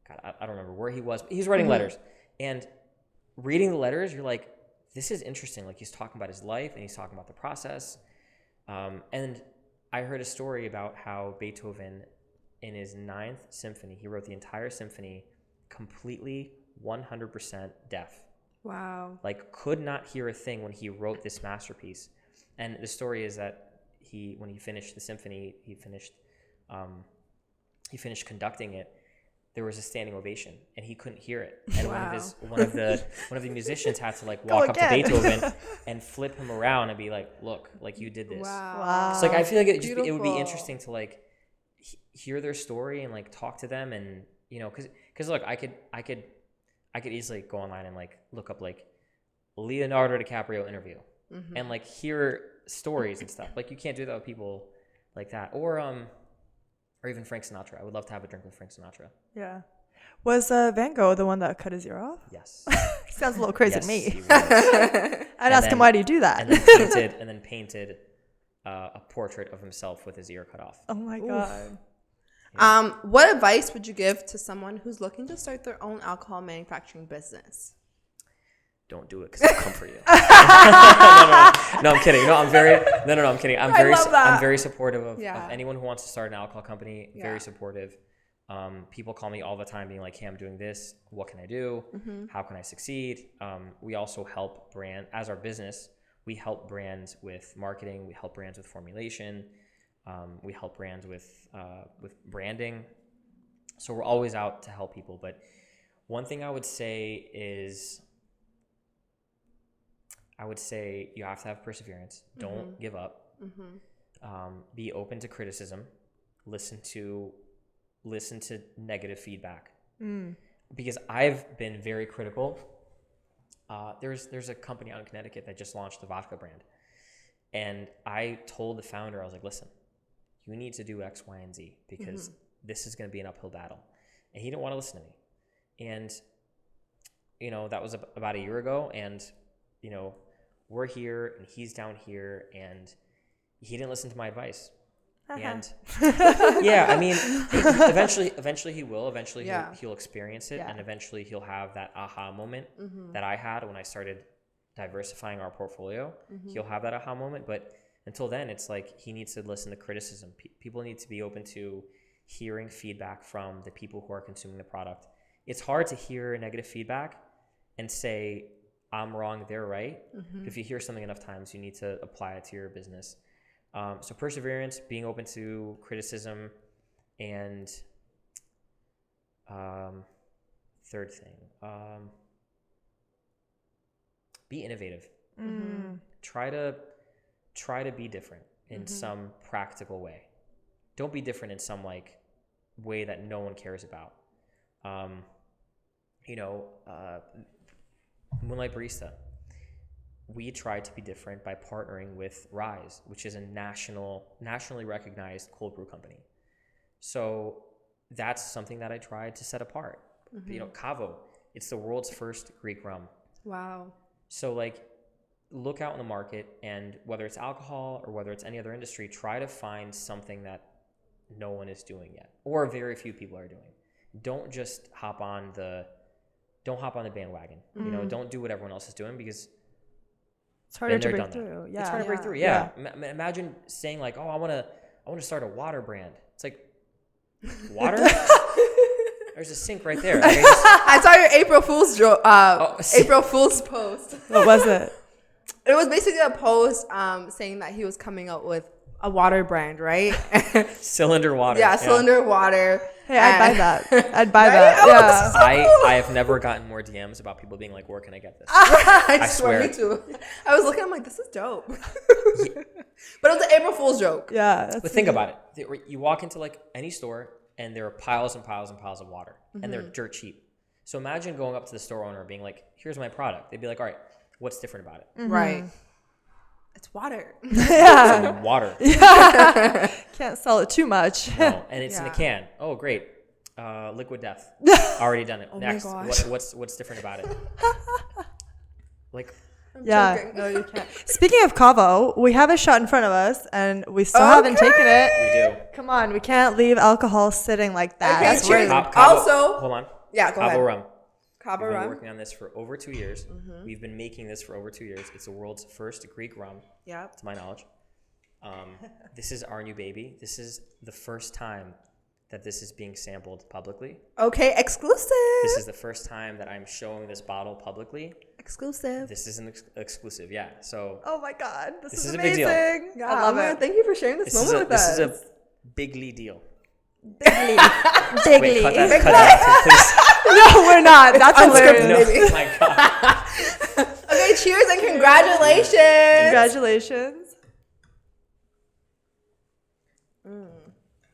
God, I don't remember where he was, but he's writing letters. And reading the letters, you're like, this is interesting. Like he's talking about his life and he's talking about the process. And I heard a story about how Beethoven, in his 9th symphony, he wrote the entire symphony completely 100% deaf. Wow. Like could not hear a thing when he wrote this masterpiece. And the story is that when he finished the symphony, he finished conducting it. There was a standing ovation, and he couldn't hear it. And one of the musicians had to like walk up to Beethoven and flip him around and be like, "Look, like you did this." Wow. So like I feel like it would be interesting to like hear their story and like talk to them, and because look, I could easily go online and like look up like Leonardo DiCaprio interview and like hear stories and stuff. Like you can't do that with people like that, or even Frank Sinatra. I would love to have a drink with Frank Sinatra. Yeah. Was Van Gogh the one that cut his ear off? Yes. Sounds a little crazy to me. I'd ask him, why do you do that? And then painted a portrait of himself with his ear cut off. Oh my God. Yeah. What advice would you give to someone who's looking to start their own alcohol manufacturing business? Don't do it because I'll come for you. No, I'm kidding. I'm kidding. I'm very supportive of anyone who wants to start an alcohol company. Yeah. Very supportive. People call me all the time being like, hey, I'm doing this. What can I do? How can I succeed? We also help as our business, we help brands with marketing. We help brands with formulation. We help brands with branding. So we're always out to help people. But one thing I would say is, you have to have perseverance. Don't give up. Be open to criticism. Listen to negative feedback. Because I've been very critical. There's a company out in Connecticut that just launched the vodka brand. And I told the founder, I was like, listen, you need to do X, Y, and Z because this is going to be an uphill battle. And he didn't want to listen to me. And, that was about a year ago. And, we're here and he's down here, and he didn't listen to my advice. And yeah, I mean, eventually he will. Eventually he'll experience it, and eventually he'll have that aha moment that I had when I started diversifying our portfolio. He'll have that aha moment, but until then, it's like he needs to listen to criticism. People need to be open to hearing feedback from the people who are consuming the product. It's hard to hear negative feedback and say, I'm wrong, they're right. If you hear something enough times, you need to apply it to your business. So perseverance, being open to criticism, and third thing, be innovative. Try to be different in some practical way. Don't be different in some like way that no one cares about. Moonlight Barista. We tried to be different by partnering with Rise, which is a nationally recognized cold brew company. So that's something that I tried to set apart. Kavo, it's the world's first Greek rum. Wow. So like, look out in the market, and whether it's alcohol or whether it's any other industry, try to find something that no one is doing yet, or very few people are doing. Don't just hop on the bandwagon. Don't do what everyone else is doing, because it's harder to break through. It's hard to break through. Yeah. Imagine saying like, oh, I want to start a water brand. It's like, water? There's a sink right there. I saw your April Fool's joke. April Fool's post. What was it? It was basically a post saying that he was coming up with a water brand, right? Cylinder water. Yeah, Cylinder water. Hey, I'd buy that. Yeah. I have never gotten more DMs about people being like, where can I get this? I swear. Me too. I was looking, I'm like, this is dope. But it was an April Fool's joke. Yeah. But think about it. You walk into like any store and there are piles and piles and piles of water, and they're dirt cheap. So imagine going up to the store owner and being like, here's my product. They'd be like, all right, what's different about it? Right. It's water. Yeah. It's water. Yeah. Can't sell it too much. No, and it's in a can. Oh, great. Liquid death. Already done it. Oh Next. my gosh. What's different about it? Like, I'm yeah. joking. No, you can't. Speaking of Kavo, we have a shot in front of us, and we still haven't taken it. we do. Come on, we can't leave alcohol sitting like that. Okay, That's cheers. rude. Also, hold on. Yeah, go ahead. Kavo Rum. Kavo We've been Rum. working on this for over 2 years. We've been making this for over 2 years. It's the world's first Greek rum, Yep. to my knowledge. This is our new baby. This is the first time that this is being sampled publicly. Okay, exclusive. This is the first time that I'm showing this bottle publicly. Exclusive. This is an exclusive, yeah. So Oh my God, this is a big deal. amazing. Yeah, I love it. Thank you for sharing this moment with us. This is a bigly deal. Bigly. Wait, cut that please. No, we're not. That's hilarious. No, Maybe. oh my God. Okay, cheers and congratulations. Congratulations.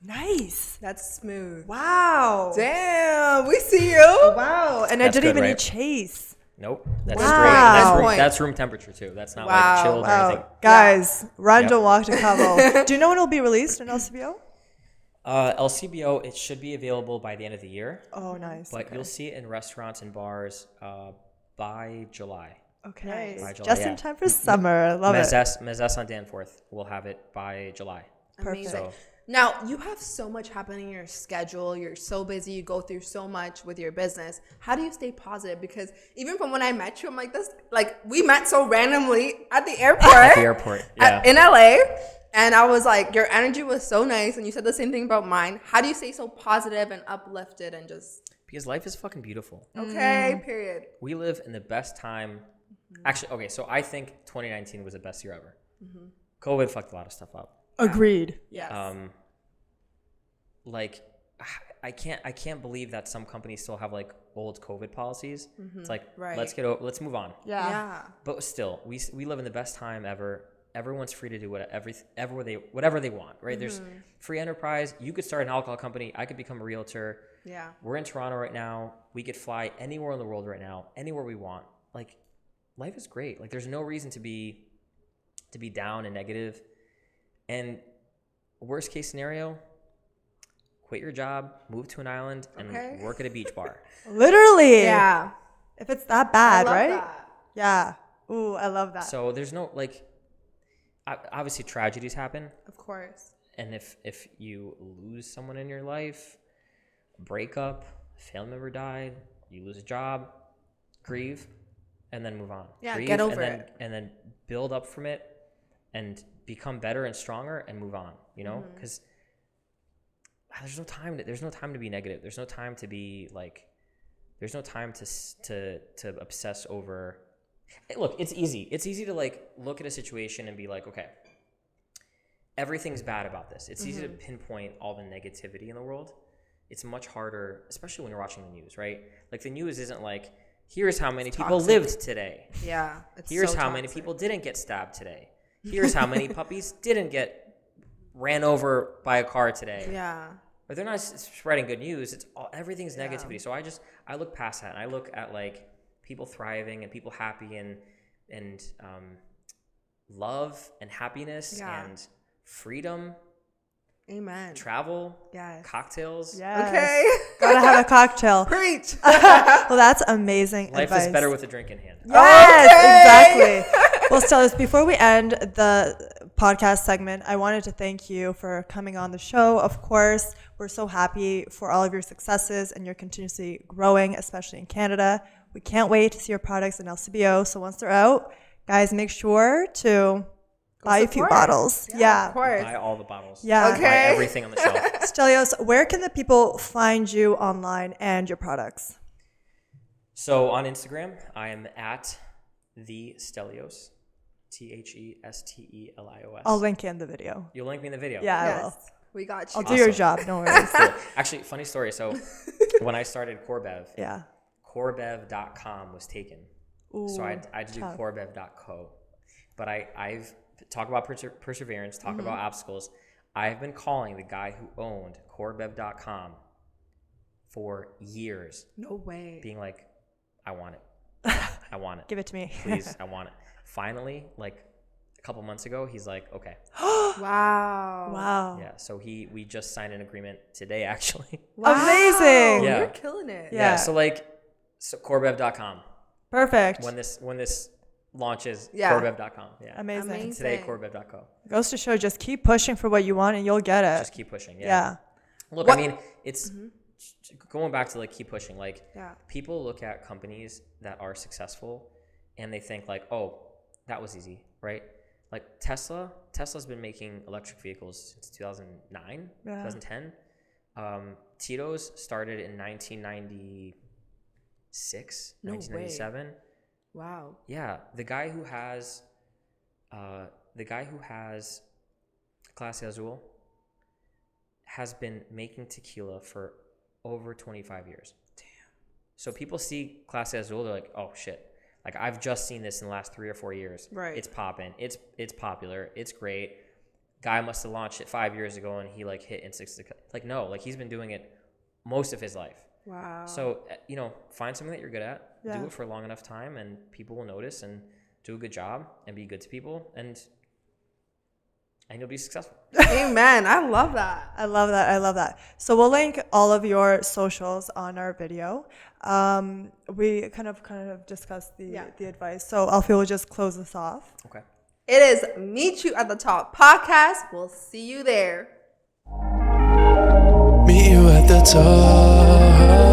Nice. That's smooth. Wow. Damn, we see you. Wow. And I That's didn't good, even right? need chase. Nope. That's Wow. straight. That's room temperature too. That's not like chilled or anything. Guys, run, don't walk to Kavo. Do you know when it'll be released in LCBO? LCBO, it should be available by the end of the year. Oh, nice. But you'll see it in restaurants and bars by July. Okay. Nice. By July, Just yeah. in time for summer. I love it. Mezes on Danforth. We'll have it by July. Amazing. So, Now, you have so much happening in your schedule. You're so busy. You go through so much with your business. How do you stay positive? Because even from when I met you, I'm like, we met so randomly at the airport. At the airport, yeah. In LA. And I was like, your energy was so nice. And you said the same thing about mine. How do you stay so positive and uplifted and just... Because life is fucking beautiful. Okay, period. We live in the best time. Actually, okay, so I think 2019 was the best year ever. COVID fucked a lot of stuff up. Agreed. Yes. Like, I can't believe that some companies still have like old COVID policies. It's like, Right. let's move on. Yeah. But still, we live in the best time ever. Everyone's free to do whatever they want, right? There's free enterprise. You could start an alcohol company. I could become a realtor. Yeah. We're in Toronto right now. We could fly anywhere in the world right now, anywhere we want. Like, life is great. Like, there's no reason to be down and negative. And worst case scenario, quit your job, move to an island, and work at a beach bar. Literally. Yeah. If it's that bad, I love right? that. Yeah. Ooh, I love that. So there's no like, obviously tragedies happen. Of course. And if you lose someone in your life, breakup, family member died, you lose a job, grieve, and then move on. Yeah, grieve, get over and it. And then build up from it and become better and stronger and move on, you know? Because there's no time to be negative. There's no time to be like, there's no time to obsess over. Look, it's easy. It's easy to like look at a situation and be like, okay, everything's bad about this. It's easy to pinpoint all the negativity in the world. It's much harder, especially when you're watching the news, right? Like the news isn't like, here's how many people lived today. Yeah. Here's how many people didn't get stabbed today. Here's how many puppies didn't get ran over by a car today. Yeah. But they're not spreading good news. It's all, everything's negativity. So I look past that and I look at like people thriving and people happy and love and happiness and freedom. Amen. Travel. Yes. Cocktails. Yes. Okay. Gotta have a cocktail. Preach. Well, that's amazing Life advice. is better with a drink in hand. Yes, exactly. Well, Stelios, before we end the podcast segment, I wanted to thank you for coming on the show. Of course, we're so happy for all of your successes and you're continuously growing, especially in Canada. We can't wait to see your products in LCBO. So once they're out, guys, make sure to buy a few bottles. Yeah. Of course. Buy all the bottles. Yeah. Okay. Buy everything on the shelf. Stelios, where can the people find you online and your products? So on Instagram, I am at the Stelios, TheStelios. I'll link in the video. You'll link me in the video. Yeah, I Yes. will. We got you. I'll do your job. No worries. Cool. Actually, funny story. So when I started CoreBev, Yeah. CoreBev.com was taken. Ooh, So I had to do tough. CoreBev.co. But I've talk about perseverance, talk about obstacles. I've been calling the guy who owned CoreBev.com for years, No way. being like, I want it. I want it. Give it to me. Please, I want it. Finally, like a couple months ago, he's like, okay. Wow. Wow. Yeah. So we just signed an agreement today, actually. Wow. Amazing. Yeah. You're killing it. Yeah. So CoreBev.com. Perfect. When this launches, Yeah. CoreBev.com. Yeah. Amazing. Amazing. Today, CoreBev.co. Goes to show, just keep pushing for what you want and you'll get it. Just keep pushing. Yeah. Yeah. Look, What- I mean, it's going back to like keep pushing. Like Yeah. people look at companies that are successful and they think like, oh, that was easy, right? Like Tesla's been making electric vehicles since 2009, Yeah. 2010. Tito's started in 1996, No 1997. Wow. Yeah, the guy who has Clase Azul has been making tequila for over 25 years. Damn. So people see Clase Azul, they're like, oh shit. Like I've just seen this in the last 3 or 4 years. Right. It's popping. It's popular. It's great. Guy must have launched it 5 years ago and he like hit in 6. Like no, like he's been doing it most of his life. Wow. So, find something that you're good at, Yeah. do it for a long enough time, and people will notice and do a good job and be good to people, and you'll be successful. Amen. I love that. I love that. I love that. So we'll link all of your socials on our video. We kind of discussed the advice. So Alfie will just close this off. Okay. It is Meet You at the Top podcast. We'll see you there. Meet you at the top.